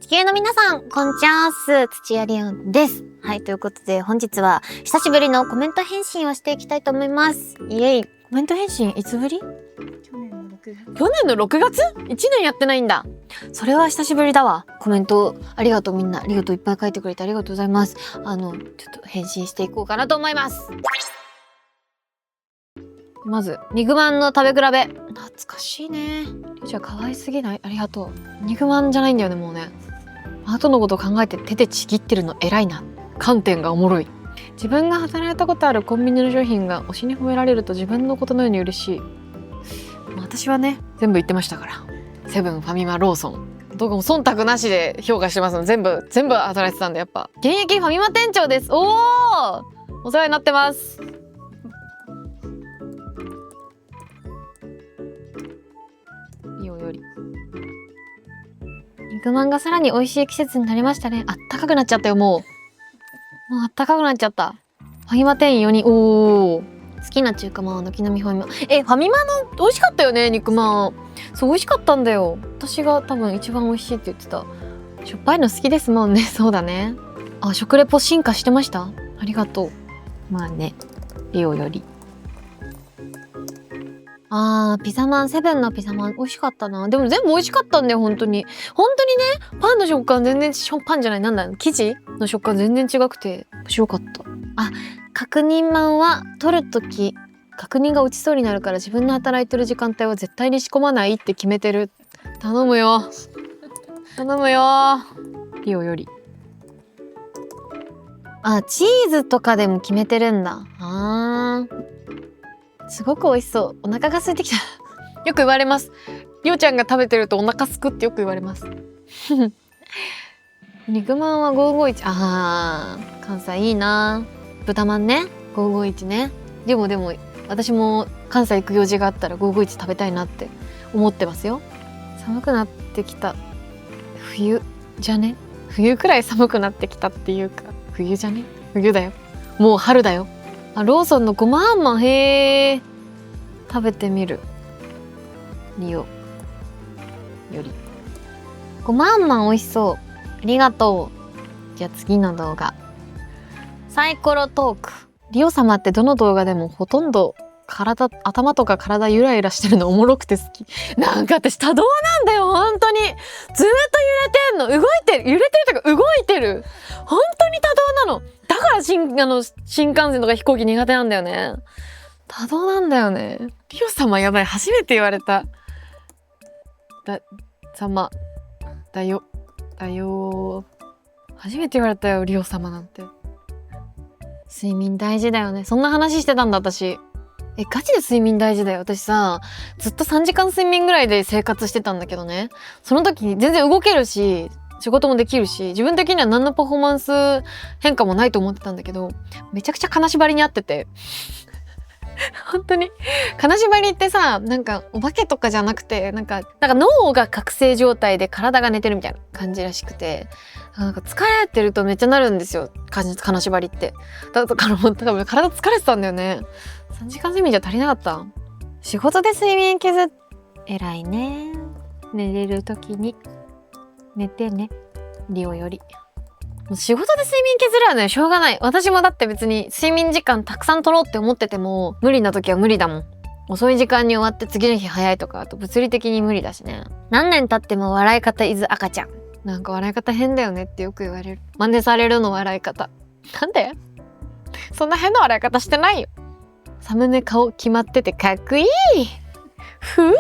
地球の皆さん、こんちゃーす。土屋リオンです。はい、ということで本日は久しぶりのコメント返信をしていきたいと思います。イエイ。コメント返信いつぶり？去年の6月？ 1 年やってないんだ。それは久しぶりだわ。コメントありがとう、みんな。ありがとう、いっぱい書いてくれてありがとうございます。ちょっと返信していこうかなと思います。まず肉まんの食べ比べ。懐かしいね。じゃあ可愛すぎない？ありがとう。肉まんじゃないんだよね、もうね。後のこと考えて手でちぎってるの偉いな。観点がおもろい。自分が働いたことあるコンビニの商品が推しに褒められると自分のことのように嬉しい。私はね、全部言ってましたから。セブン、ファミマ、ローソン。どこも忖度なしで評価してますので、全部働いてたんで、やっぱ。現役ファミマ店長です。お世話になってます。リオより。肉まんがさらに美味しい季節になりましたね。あったかくなっちゃったよ、もうあったかくなっちゃった。ファミマ店員4人。好きな中華まんは軒並みファミマ。ファミマの美味しかったよね、肉まん。そう、美味しかったんだよ。私が多分一番美味しいって言ってた。しょっぱいの好きですもんね。そうだね。食レポ進化してました？ありがとう。まあね、リオより。ピザマン、セブンのピザマン美味しかったな。でも全部美味しかったんだよ、本当にね。パンの食感全然パンじゃない、なんだ、生地の食感全然違くて面白かった。確認マンは取るとき確認が落ちそうになるから自分の働いてる時間帯は絶対に仕込まないって決めてる。頼むよリオより。チーズとかでも決めてるんだ。すごく美味しそう。お腹が空いてきたよく言われます。リオちゃんが食べてるとお腹すくってよく言われます肉まんは551。関西いいな。豚まんね、551ね。でも私も関西行く用事があったら551食べたいなって思ってますよ。寒くなってきた。冬じゃね？冬くらい寒くなってきたっていうか、冬じゃね？冬だよ。もう春だよ。ローソンのごまあんまん、食べてみる。リオより。ごまあんまん美味しそう。ありがとう。じゃあ次の動画。サイコロトーク。リオ様ってどの動画でもほとんど頭とか体ゆらゆらしてるのおもろくて好き。なんか私多動なんだよ、本当に。ずーっと揺れてんの。揺れてるとか動いてる。本当に多動なの。だから新幹線とか飛行機苦手なんだよね。多動なんだよね。リオ様やばい。初めて言われた。様。だよ。初めて言われたよ、リオ様なんて。睡眠大事だよね。そんな話してたんだ、私。ガチで睡眠大事だよ。私さ、ずっと3時間睡眠ぐらいで生活してたんだけどね。その時全然動けるし、仕事もできるし、自分的には何のパフォーマンス変化もないと思ってたんだけど、めちゃくちゃ金縛りにあってて。本当に金縛りってさ、なんかお化けとかじゃなくて、なんか脳が覚醒状態で体が寝てるみたいな感じらしくて、なんか疲れてるとめっちゃなるんですよ、金縛りって。だからもう体疲れてたんだよね。3時間睡眠じゃ足りなかった。仕事で睡眠削偉いね。寝れる時に寝てね、リオより。もう仕事で睡眠削るはね、しょうがない。私もだって別に睡眠時間たくさん取ろうって思ってても無理な時は無理だもん。遅い時間に終わって次の日早いとか、あと物理的に無理だしね。何年経っても笑い方いず赤ちゃん。なんか笑い方変だよねってよく言われる。真似されるの笑い方。なんで？そんな変な笑い方してないよ。サムネ顔決まっててかっこいい。ふう。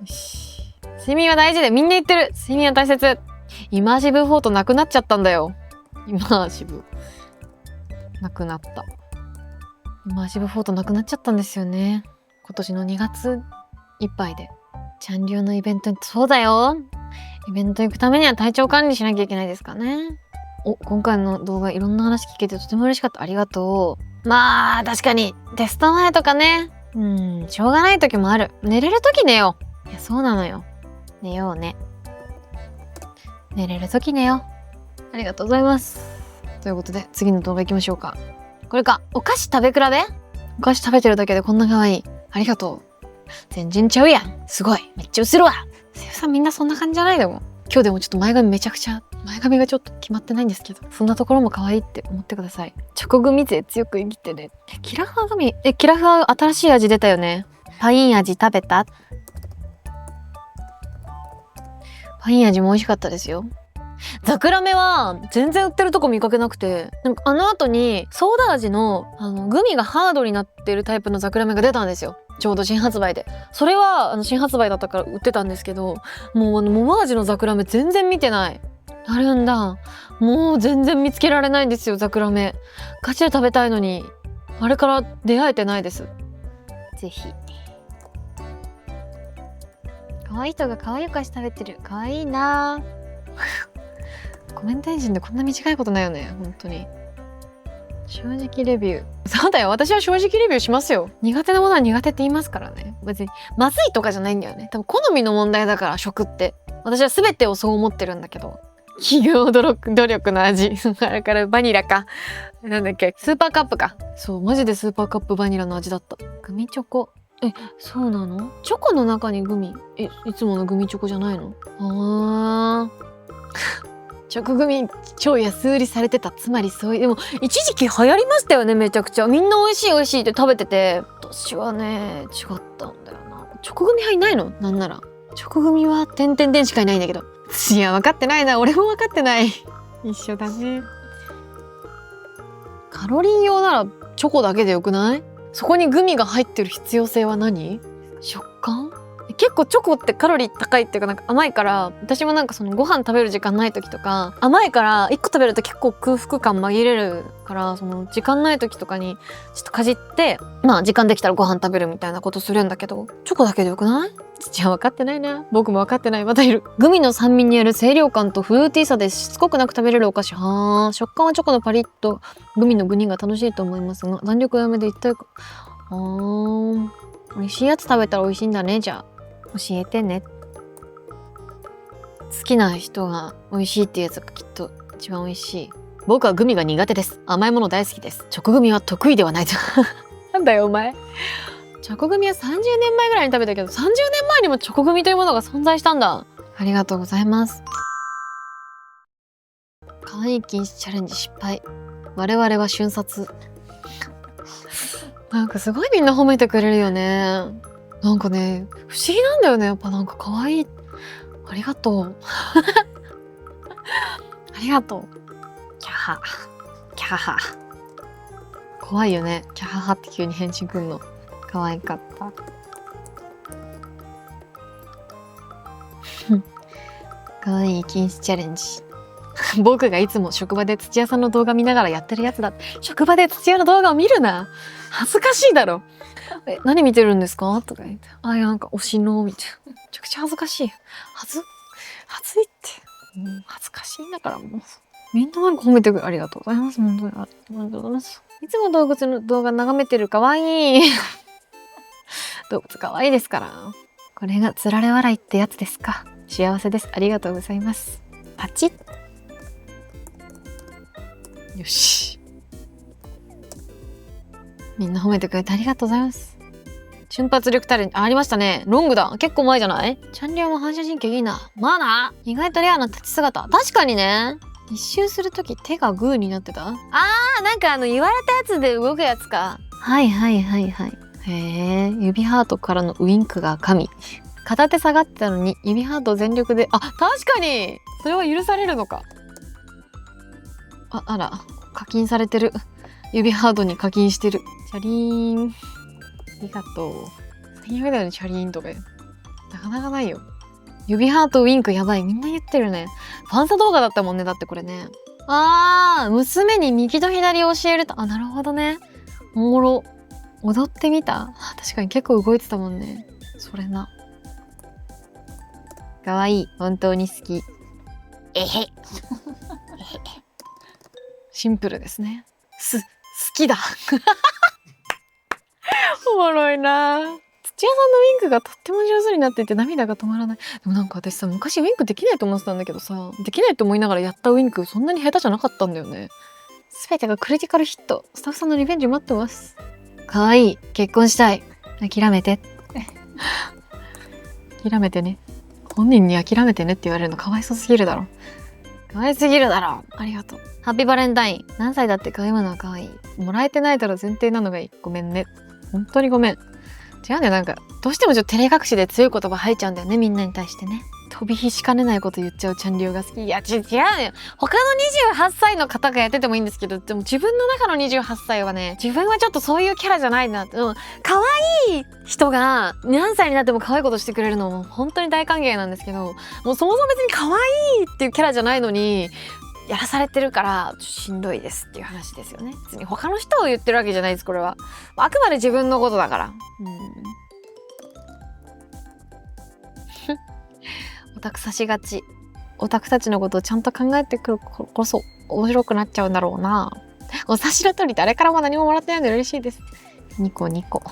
よし。睡眠は大事でみんな言ってる。睡眠は大切。イマーシブフォートなくなっちゃったんだよ。イマーシブなくなった。イマーシブフォートなくなっちゃったんですよね。今年の2月いっぱいで。チャンリュウのイベントに、そうだよ。イベント行くためには体調管理しなきゃいけないですかね。今回の動画いろんな話聞けてとても嬉しかった。ありがとう。まあ確かにテスト前とかね、しょうがない時もある。寝れる時寝よう。いや、そうなのよ。寝ようね。寝れる時寝よう。ありがとうございます。ということで次の動画行きましょうか。これか。お菓子食べ比べ？お菓子食べてるだけでこんな可愛い。ありがとう。全然ちゃうやん。すごい。めっちゃ薄るわ。声優さんみんなそんな感じじゃないの？今日でもちょっと前髪がちょっと決まってないんですけど、そんなところも可愛いって思ってください。チョコグミ勢強く生きてね。キラファグミ、キラファ新しい味出たよね。パイン味食べた？パイン味も美味しかったですよ。ザクラメは全然売ってるとこ見かけなくて、なんかあの後にソーダ味のグミがハードになってるタイプのザクラメが出たんですよ。ちょうど新発売で。それは新発売だったから売ってたんですけど、もう桃味のザクラメ全然見てない。あるんだ。もう全然見つけられないんですよ、ザクラメ。ガチで食べたいのに、あれから出会えてないです。ぜひ。可愛い人が可愛いお菓子食べてる。可愛いなコメントエンジンでこんな短いことないよね、本当に。正直レビュー。そうだよ、私は正直レビューしますよ。苦手なものは苦手って言いますからね。別にまずいとかじゃないんだよね。多分好みの問題だから、食って。私は全てをそう思ってるんだけど。企業努力の味。あれからバニラか。なんだっけ、スーパーカップか。そう、マジでスーパーカップバニラの味だった。グミチョコ。そうなの？チョコの中にグミ？いつものグミチョコじゃないの？チョコグミ超安売りされてた。つまりそういう、でも一時期流行りましたよね、めちゃくちゃ。みんな美味しい美味しいって食べてて、私はね違ったんだよな。チョコグミ派いないの？なんならチョコグミは点々点しかいないんだけど。いや分かってないな、俺も分かってない。一緒だね。カロリー用ならチョコだけでよくない？そこにグミが入ってる必要性は何？食感？結構チョコってカロリー高いっていうか、なんか甘いから、私もなんかそのご飯食べる時間ない時とか、甘いから1個食べると結構空腹感紛れるから、その時間ない時とかにちょっとかじって、まあ時間できたらご飯食べるみたいなことするんだけど、チョコだけでよくない？じゃあ分かってないな。僕も分かってない。またいる。グミの酸味による清涼感とフルーティーさでしつこくなく食べれるお菓子。食感はチョコのパリッとグミのグニが楽しいと思いますが、弾力がめで一体か。美味しいやつ食べたら美味しいんだね。じゃあ教えてね。好きな人が美味しいっていうやつがきっと一番美味しい。僕はグミが苦手です。甘いもの大好きです。チョコグミは得意ではないと。なんだよお前。チョコグミは30年前ぐらいに食べたけど、30年前にもチョコグミというものが存在したんだ。ありがとうございます。可愛い禁止チャレンジ失敗。我々は瞬殺。なんかすごいみんな褒めてくれるよね。なんかね、不思議なんだよね。やっぱなんか可愛い。ありがとう。ありがとう。キャハ。キャハ。怖いよね。キャハハって急に返信くんの。可愛かった。可愛い禁止チャレンジ。僕がいつも職場で土屋さんの動画見ながらやってるやつだ。職場で土屋の動画を見るな。恥ずかしいだろ。何見てるんですかとか言って。なんか推しのみたいな。めちゃくちゃ恥ずかしい。恥ずいって。恥ずかしいんだからもう。みんななんか褒めてくれ。ありがとうございます。本当にありがとうございます。いつも動物の動画眺めてる。かわいい。動物かわいいですから。これがつられ笑いってやつですか。幸せです。ありがとうございます。パチッ。よし。みんな褒めてくれてありがとうございます。瞬発力タレンジありましたね。ロングだ。結構前じゃない？チャンリオも反射神経いいな。まあな。意外とレアな立ち姿。確かにね。一周するとき手がグーになってた？なんか言われたやつで動くやつか。はいはいはいはい。へえ、指ハートからのウインクが神。片手下がってたのに指ハート全力で、確かにそれは許されるのか。あら、課金されてる。指ハートに課金してる。チャリーン。ありがとう。最悪だよね、チャリーンとか。なかなかないよ。指ハートウインクやばい。みんな言ってるね。ファンサ動画だったもんね、だってこれね。娘に右と左を教えると。なるほどね。おもろ。踊ってみた？確かに結構動いてたもんね。それな。かわいい。本当に好き。えへ。シンプルですね。好きだ。おもろいな。土屋さんのウインクがとっても上手になっていて涙が止まらない。でもなんか私さ、昔ウインクできないと思ってたんだけどさ、できないと思いながらやったウインクそんなに下手じゃなかったんだよね。全てがクリティカルヒット。スタッフさんのリベンジ待ってます。かわいい。結婚したい。諦めて。諦めてね。本人に諦めてねって言われるのかわいそうすぎるだろ。かわいすぎるだろ。ありがとう。ハッピーバレンタイン。何歳だって買い物は可愛い。もらえてないだろ前提なのがいい。ごめんね。本当にごめん。違うんだよ。なんかどうしてもちょっと照れ隠しで強い言葉入っちゃうんだよね、みんなに対してね。飛び火しかねないこと言っちゃうちゃんりゅうが好き。いや違うよ。他の28歳の方がやっててもいいんですけど、でも自分の中の28歳はね、自分はちょっとそういうキャラじゃないなって。可愛い人が何歳になっても可愛いことしてくれるのも本当に大歓迎なんですけど、もうそもそも別に可愛いっていうキャラじゃないのにやらされてるからしんどいですっていう話ですよね。別に他の人を言ってるわけじゃないです。これはあくまで自分のことだから。オタク差しがち。オタクたちのことをちゃんと考えてくるこそ面白くなっちゃうんだろうな。お察しの通り誰からも何ももらってないので嬉しいです。ニコニコ。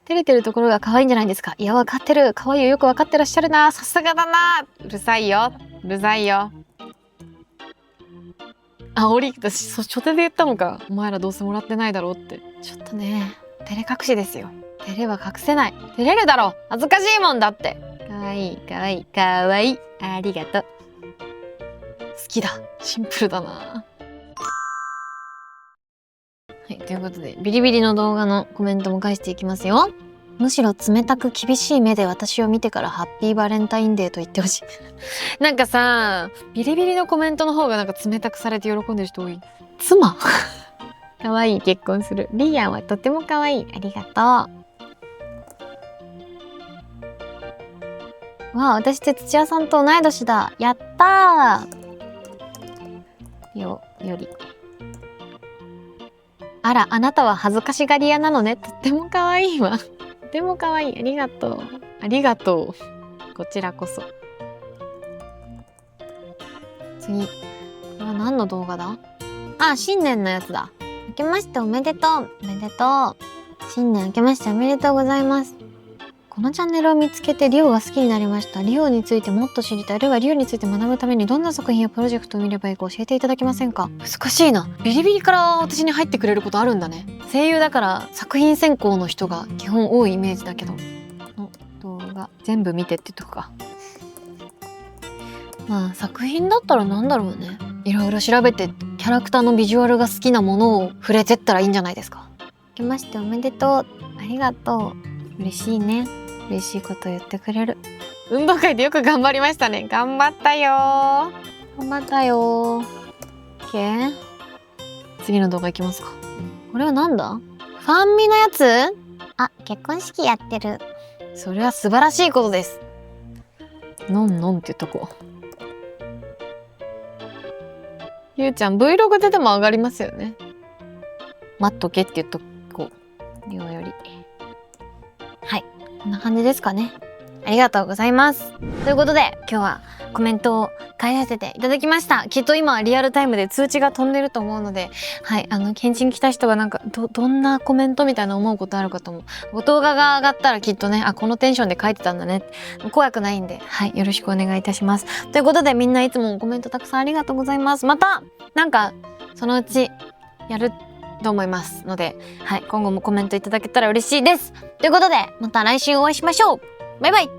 照れてるところが可愛いんじゃないですか。いや分かってる。可愛いよ、よく分かってらっしゃるな。さすがだな。うるさいよ。うるさいよ。私初手で言ったのか。お前らどうせもらってないだろうって。ちょっとね、照れ隠しですよ。照れは隠せない。照れるだろ。恥ずかしいもんだって。かわいいかわいいかわいい。ありがとう。好きだ。シンプルだな。はい、ということでビリビリの動画のコメントも返していきますよ。むしろ冷たく厳しい目で私を見てからハッピーバレンタインデーと言ってほしい。なんかさ、ビリビリのコメントの方がなんか冷たくされて喜んでる人多い。妻かわいい、結婚する。リーアンはとてもかわいい。ありがとう。わあ、私って土屋さんと同い年だ。やったー。より。あら、あなたは恥ずかしがり屋なのね。とっても可愛いわ。とても可愛い。ありがとう。ありがとう。こちらこそ。次。これは何の動画だ？あ、新年のやつだ。明けましておめでとう。おめでとう。新年明けましておめでとうございます。このチャンネルを見つけてリオが好きになりました。リオについてもっと知りたい。あるいはリオについて学ぶためにどんな作品やプロジェクトを見ればいいか教えていただけませんか？難しいな。ビリビリから私に入ってくれることあるんだね。声優だから作品選考の人が基本多いイメージだけど。の動画全部見てってとこか。まあ作品だったらなんだろうね。いろいろ調べてキャラクターのビジュアルが好きなものを触れてったらいいんじゃないですか。明けましておめでとう。ありがとう。嬉しいね。嬉しいこと言ってくれる。運動会でよく頑張りましたね。頑張ったよー。頑張ったよー。OK。次の動画いきますか。これはなんだ？ファンミのやつ？あ、結婚式やってる。それは素晴らしいことです。のんのんって言っとこう。ゆうちゃん Vlog ででも上がりますよね。待っとけって言っとこう。りょうより。はい。こんな感じですかね。ありがとうございます。ということで今日はコメントを返させていただきました。きっと今はリアルタイムで通知が飛んでると思うので、はい、検診来た人がなんかどんなコメントみたいな思うことあるかと思う。動画が上がったらきっとね、このテンションで書いてたんだね。怖くないんで、はい、よろしくお願いいたします。ということでみんないつもコメントたくさんありがとうございます。またなんかそのうちやると思いますので、はい、今後もコメントいただけたら嬉しいです。ということでまた来週お会いしましょう。バイバイ。